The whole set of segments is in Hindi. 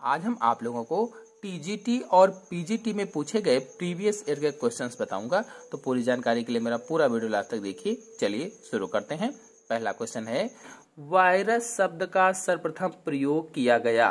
आज हम आप लोगों को टीजीटी और पीजीटी में पूछे गए प्रीवियस ईयर के क्वेश्चंस बताऊंगा। तो पूरी जानकारी के लिए मेरा पूरा वीडियो लास्ट तक देखिए। चलिए शुरू करते हैं। पहला क्वेश्चन है, वायरस शब्द का सर्वप्रथम प्रयोग किया गया।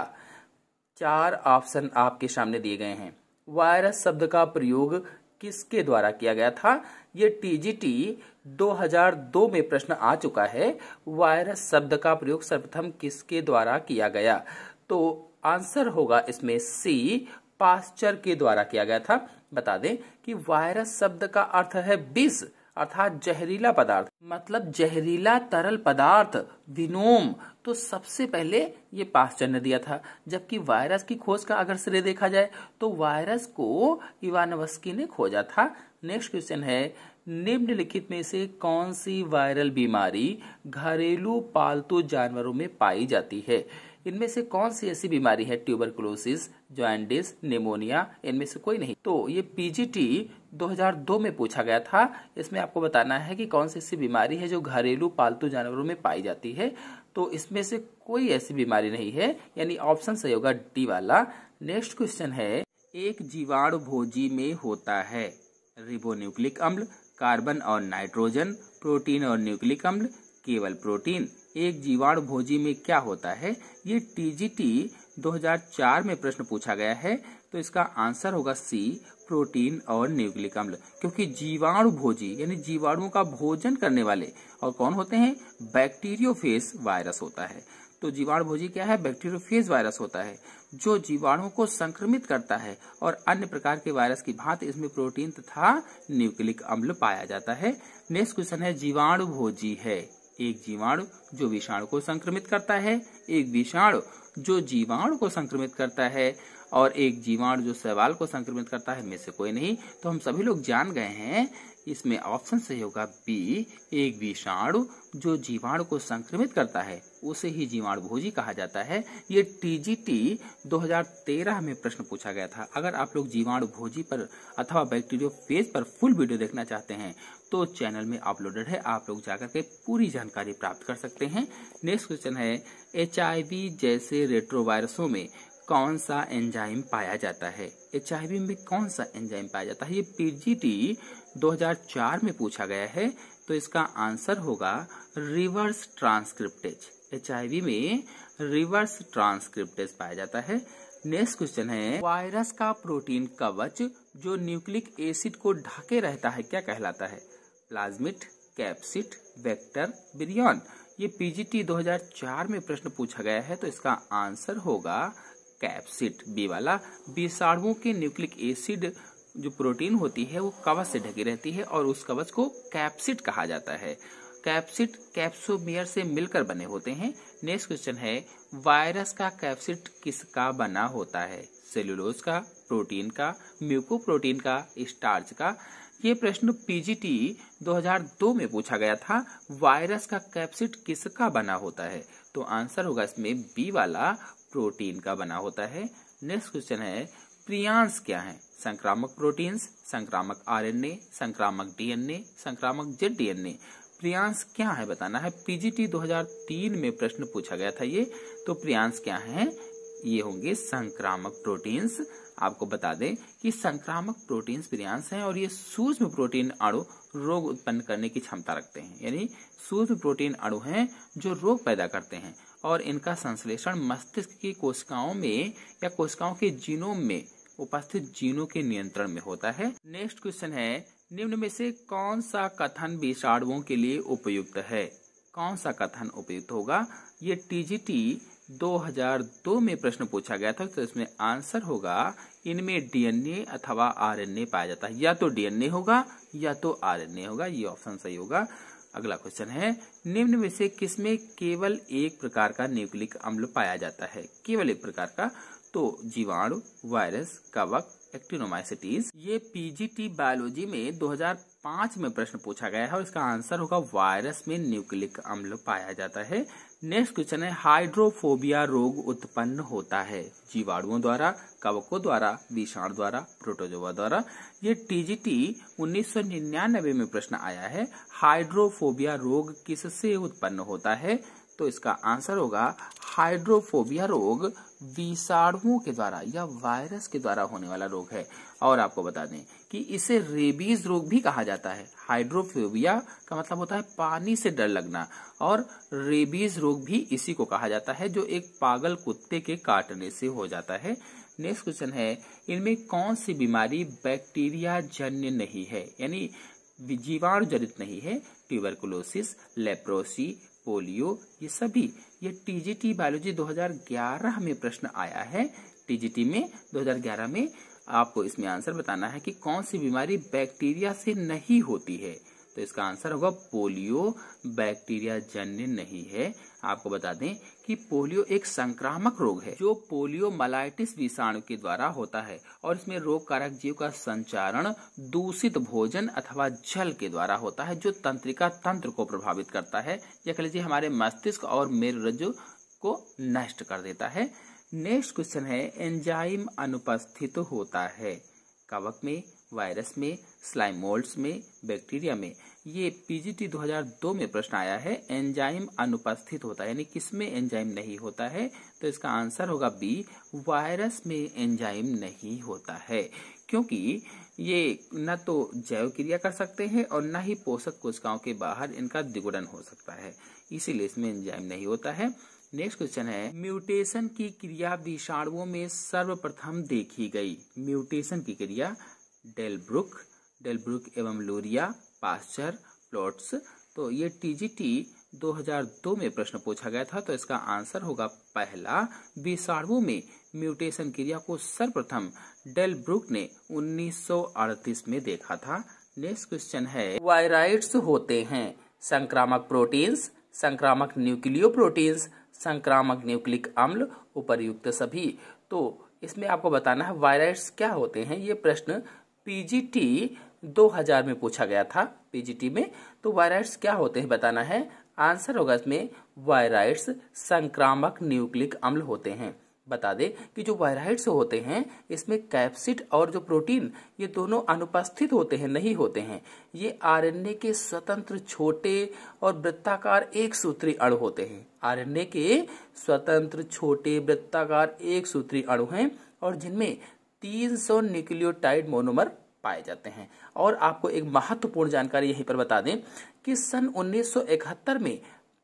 4 ऑप्शन आपके सामने दिए गए हैं। वायरस शब्द का प्रयोग किसके द्वारा किया गया था? ये टीजीटी 2002 में प्रश्न आ चुका है। वायरस शब्द का प्रयोग सर्वप्रथम किसके द्वारा किया गया? तो आंसर होगा इसमें सी, पास्चर के द्वारा किया गया था। बता दें कि वायरस शब्द का अर्थ है विष अर्थात जहरीला पदार्थ, मतलब जहरीला तरल पदार्थ, विनोम। तो सबसे पहले ये पास्चर ने दिया था। जबकि वायरस की खोज का अगर श्रेय देखा जाए तो वायरस को इवानोव्स्की ने खोजा था। नेक्स्ट क्वेश्चन है, निम्नलिखित में से कौन सी वायरल बीमारी घरेलू पालतू जानवरों में पाई जाती है? इनमें से कौन सी ऐसी बीमारी है? ट्यूबरकुलोसिस, जॉन्डिस, निमोनिया, इनमें से कोई नहीं। तो ये पीजीटी 2002 में पूछा गया था। इसमें आपको बताना है कि कौन सी ऐसी बीमारी है जो घरेलू पालतू जानवरों में पाई जाती है। तो इसमें से कोई ऐसी बीमारी नहीं है, यानी ऑप्शन सही होगा डी वाला। नेक्स्ट क्वेश्चन है, एक जीवाणु भोजी में होता है रिबोन्यूक्लिक अम्ल, कार्बन और नाइट्रोजन, प्रोटीन और न्यूक्लिक अम्ल, केवल प्रोटीन। एक जीवाणु भोजी में क्या होता है? ये टीजीटी 2004 में प्रश्न पूछा गया है। तो इसका आंसर होगा सी, प्रोटीन और न्यूक्लिक अम्ल। क्योंकि जीवाणु भोजी यानी जीवाणुओं का भोजन करने वाले और कौन होते हैं? बैक्टीरियोफेज वायरस होता है। तो जीवाणु भोजी क्या है? बैक्टीरियोफेज वायरस होता है जो जीवाणुओं को संक्रमित करता है। और अन्य प्रकार के वायरस की भांति इसमें प्रोटीन तथा न्यूक्लिक अम्ल पाया जाता है। नेक्स्ट क्वेश्चन है, जीवाणु भोजी है एक जीवाणु जो विषाणु को संक्रमित करता है, एक विषाणु जो जीवाणु को संक्रमित करता है, और एक जीवाणु जो शैवाल को संक्रमित करता है। में से कोई नहीं। तो हम सभी लोग जान गए हैं, इसमें ऑप्शन सही होगा बी, एक विषाणु जो जीवाणु को संक्रमित करता है उसे ही जीवाणु भोजी कहा जाता है। ये टीजीटी 2013 में प्रश्न पूछा गया था। अगर आप लोग जीवाणु भोजी पर अथवा बैक्टीरियोफेज पर फुल वीडियो देखना चाहते हैं तो चैनल में अपलोडेड है, आप लोग जाकर के पूरी जानकारी प्राप्त कर सकते हैं। नेक्स्ट क्वेश्चन है, HIV जैसे रेट्रोवायरसों में कौन सा एंजाइम पाया जाता है? HIV में कौन सा एंजाइम पाया जाता है? ये पीजीटी 2004 में पूछा गया है। तो इसका आंसर होगा रिवर्स ट्रांसक्रिप्टेज। HIV में रिवर्स ट्रांसक्रिप्टेज पाया जाता है। नेक्स्ट क्वेश्चन है, वायरस का प्रोटीन कवच जो न्यूक्लिक एसिड को ढके रहता है क्या कहलाता है? Plasmid, capsid, vector, virion. ये पीजीटी 2004 में प्रश्न पूछा गया है। तो इसका आंसर होगा कैप्सिड, बी वाला। विषाणुओं के न्यूक्लिक एसिड जो प्रोटीन होती है वो कवच से ढकी रहती है और उस कवच को कैप्सिड कहा जाता है। कैप्सिड कैप्सोमियर से मिलकर बने होते हैं। नेक्स्ट क्वेश्चन है, वायरस का कैप्सिड किसका बना होता है? सेलुलोज का, प्रोटीन का, म्यूकोप्रोटीन का, स्टार्च का। ये प्रश्न पीजीटी 2002 में पूछा गया था। वायरस का कैप्सिड किसका बना होता है? तो आंसर होगा इसमें बी वाला, प्रोटीन का बना होता है। नेक्स्ट क्वेश्चन है, प्रियांश क्या है? संक्रामक प्रोटीन्स, संक्रामक आरएनए, संक्रामक डीएनए, संक्रामक जेड डीएनए। प्रियांश क्या है बताना है। पीजीटी 2003 में प्रश्न पूछा गया था ये। तो प्रियांश क्या है? ये होंगे संक्रामक प्रोटीन्स। आपको बता दें कि संक्रामक प्रोटीन्स प्रियांश हैं और ये सूक्ष्म प्रोटीन अणु रोग उत्पन्न करने की क्षमता रखते हैं। यानी सूक्ष्म प्रोटीन अणु हैं जो रोग पैदा करते हैं और इनका संश्लेषण मस्तिष्क की कोशिकाओं में या कोशिकाओं के जीनोम में उपस्थित जीनों के नियंत्रण में होता है। नेक्स्ट क्वेश्चन है, निम्न में से कौन सा कथन विषाणुओं के लिए उपयुक्त है? कौन सा कथन उपयुक्त होगा? ये टीजीटी 2002 में प्रश्न पूछा गया था। तो इसमें आंसर होगा, इनमें डीएनए अथवा आरएनए पाया जाता है। या तो डीएनए होगा या तो आरएनए होगा। ये ऑप्शन सही होगा। अगला क्वेश्चन है, निम्न में से किसमें केवल एक प्रकार का न्यूक्लिक अम्ल पाया जाता है? केवल एक प्रकार का। तो जीवाणु, वायरस, कवक, एक्टिनोमाइसिटीज। ये पीजीटी बायोलॉजी में 2005 में प्रश्न पूछा गया है और इसका आंसर होगा वायरस में न्यूक्लिक अम्ल पाया जाता है। नेक्स्ट क्वेश्चन है, हाइड्रोफोबिया रोग उत्पन्न होता है जीवाणुओं द्वारा, कवकों द्वारा, विषाणु द्वारा, प्रोटोजोआ द्वारा। ये टीजीटी 1999 में प्रश्न आया है। हाइड्रोफोबिया रोग किससे उत्पन्न होता है? तो इसका आंसर होगा हाइड्रोफोबिया रोग विषाणुओं के द्वारा या वायरस के द्वारा होने वाला रोग है। और आपको बता दें कि इसे रेबीज रोग भी कहा जाता है। हाइड्रोफोबिया का मतलब होता है पानी से डर लगना, और रेबीज रोग भी इसी को कहा जाता है, जो एक पागल कुत्ते के काटने से हो जाता है। नेक्स्ट क्वेश्चन है, इनमें कौन सी बीमारी बैक्टीरिया जन्य नहीं है, यानी जीवाणु जनित नहीं है? ट्यूबरकुलोसिस, लेप्रोसी, पोलियो, ये सभी। ये टीजीटी बायोलॉजी 2011 में प्रश्न आया है। टीजीटी में 2011 में आपको इसमें आंसर बताना है कि कौन सी बीमारी बैक्टीरिया से नहीं होती है। तो इसका आंसर होगा पोलियो बैक्टीरिया जन्य नहीं है। आपको बता दें कि पोलियो एक संक्रामक रोग है जो पोलियोमाइलाइटिस विषाणु के द्वारा होता है, और इसमें रोग कारक जीव का संचारण दूषित भोजन अथवा जल के द्वारा होता है, जो तंत्रिका तंत्र को प्रभावित करता है, या कह लीजिए हमारे मस्तिष्क और मेरुरज्जु को नष्ट कर देता है। नेक्स्ट क्वेश्चन है, एंजाइम अनुपस्थित होता है कवक में, वायरस में, स्लाइम मोल्ड्स में, बैक्टीरिया में। ये पीजीटी 2002 में प्रश्न आया है। एंजाइम अनुपस्थित होता है, यानी किसमें एंजाइम नहीं होता है? तो इसका आंसर होगा बी, वायरस में एंजाइम नहीं होता है, क्योंकि ये न तो जैव क्रिया कर सकते हैं और न ही पोषक कोशिकाओं के बाहर इनका द्विगुणन हो सकता है, इसीलिए इसमें एंजाइम नहीं होता है। नेक्स्ट क्वेश्चन है, म्यूटेशन की क्रिया विषाणुओं में सर्वप्रथम देखी गई। म्यूटेशन की क्रिया डेलब्रुक एवं लूरिया, पास्चर, प्लॉट्स। तो ये टीजीटी 2002 में प्रश्न पूछा गया था, तो इसका आंसर होगा पहला, विषाणुओं में म्यूटेशन क्रिया को सर्वप्रथम डेलब्रुक ने 1938 में देखा था। नेक्स्ट क्वेश्चन है, वायराइड्स होते हैं संक्रामक प्रोटीन्स, संक्रामक न्यूक्लियो प्रोटीन्स, संक्रामक न्यूक्लिक अम्ल, उपर्युक्त सभी। तो इसमें आपको बताना है वायराइड्स क्या होते हैं। ये प्रश्न पीजीटी 2000 में पूछा गया था पीजीटी में। तो वायराइड्स क्या होते हैं बताना है। आंसर होगा इसमें वायराइड्स संक्रामक न्यूक्लिक अम्ल होते हैं। बता दें कि जो वायराइड्स होते हैं इसमें कैप्सिड और जो प्रोटीन ये दोनों अनुपस्थित होते हैं, नहीं होते हैं। ये आरएनए के स्वतंत्र छोटे और वृत्ताकार एक सूत्री अणु होते हैं। आरएनए के स्वतंत्र छोटे वृत्ताकार एक सूत्री अणु हैं, और जिनमें 300 न्यूक्लियोटाइड मोनोमर पाए जाते हैं। और आपको एक महत्वपूर्ण जानकारी यहीं पर बता दें कि सन 1971 में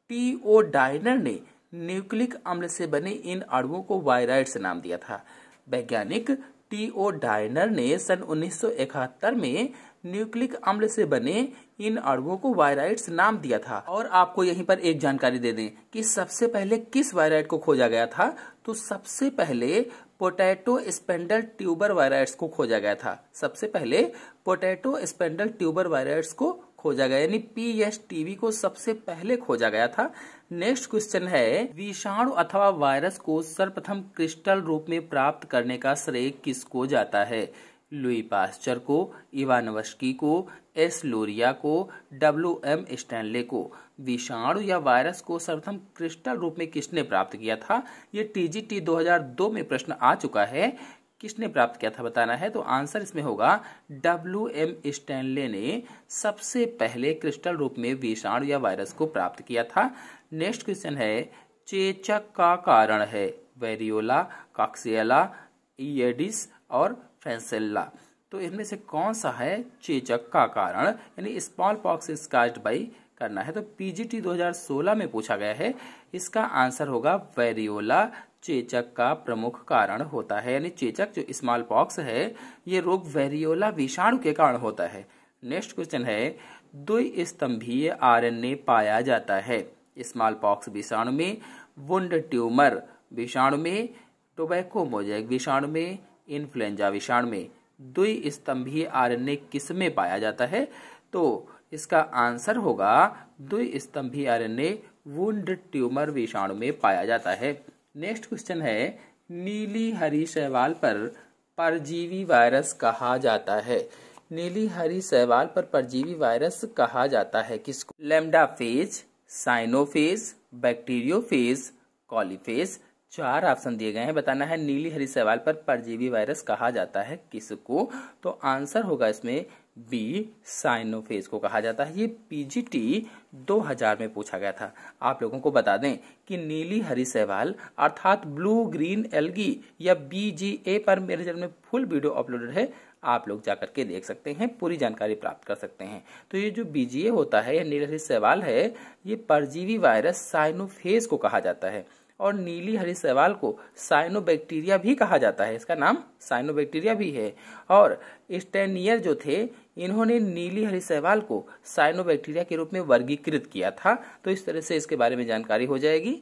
टी.ओ. डायनर ने न्यूक्लिक अम्ल से बने इन अणुओं को वायराइड्स नाम दिया था। वैज्ञानिक टी.ओ. डायनर ने सन 1971 में न्यूक्लिक अम्ल से बने इन अणुओं को वायराइड्स नाम दिया था। और आपको यहीं पर एक जानकारी दे दें कि सबसे पहले किस वायराइड को खोजा गया था। तो सबसे पहले पोटैटो स्पेंडल ट्यूबर वायराइड्स को खोजा गया था। सबसे पहले पोटैटो स्पेंडल ट्यूबर वायराइड्स को खोजा गया, यानी पीएसटीवी को सबसे पहले खोजा गया था। नेक्स्ट क्वेश्चन है, विषाणु अथवा वायरस को सर्वप्रथम क्रिस्टल रूप में प्राप्त करने का श्रेय किसको जाता है? लुई पास्चर को, इवानोव्स्की को, एस लोरिया को, डब्ल्यू.एम. स्टैनले को। विषाणु या वायरस को सर्वप्रथम क्रिस्टल रूप में किसने प्राप्त किया था? ये टीजीटी 2002 में प्रश्न आ चुका है। किसने प्राप्त किया था बताना है। तो आंसर इसमें होगा डब्ल्यू.एम. स्टैनले ने सबसे पहले क्रिस्टल रूप में विषाणु या वायरस को प्राप्त किया था। नेक्स्ट क्वेश्चन है, चेचक का कारण है वेरियोला, कॉक्सियला, ईएडिस और फ्रांसेल्ला। तो इनमें से कौन सा है चेचक का कारण, यानी small pox is caused by करना है। तो पीजीटी 2016 में पूछा गया है। इसका आंसर होगा वेरियोला चेचक का प्रमुख कारण होता है, यानी चेचक जो स्मॉल पॉक्स है ये रोग वेरियोला विषाणु के कारण होता है। नेक्स्ट क्वेश्चन है, द्विस्तंभीय आरएनए पाया जाता है स्मॉल पॉक्स विषाणु में, वुंड ट्यूमर विषाणु में, टोबैको मोज़ेक विषाणु में, इन्फ्लुएंजा विषाणु में। द्विस्तंभीय आरएनए किसमें पाया जाता है? तो इसका आंसर होगा द्विस्तंभीय आरएनए वुंड ट्यूमर विषाणु में पाया जाता है। नेक्स्ट क्वेश्चन है, नीली हरी शैवाल पर परजीवी वायरस कहा जाता है। नीली हरी शैवाल पर परजीवी वायरस कहा जाता है किसको? लैम्डाफेज, साइनोफेज, बैक्टीरियोफेज, कॉलीफेज, 4 ऑप्शन दिए गए हैं, बताना है नीली हरी शैवाल पर परजीवी वायरस कहा जाता है किसको। तो आंसर होगा इसमें बी, साइनोफेज को कहा जाता है। ये पीजीटी 2000 में पूछा गया था। आप लोगों को बता दें कि नीली हरी शैवाल अर्थात ब्लू ग्रीन एल्गी या BGA पर मेरे चैनल में फुल वीडियो अपलोडेड है, आप लोग जाकर के देख सकते हैं, पूरी जानकारी प्राप्त कर सकते हैं। तो ये जो BGA होता है या नीली हरी शैवाल है, ये परजीवी वायरस साइनोफेज को कहा जाता है और नीली हरी शैवाल को साइनोबैक्टीरिया भी कहा जाता है, इसका नाम साइनोबैक्टीरिया भी है। और स्टेनियर जो थे, इन्होंने नीली हरी शैवाल को साइनोबैक्टीरिया के रूप में वर्गीकृत किया था। तो इस तरह से इसके बारे में जानकारी हो जाएगी।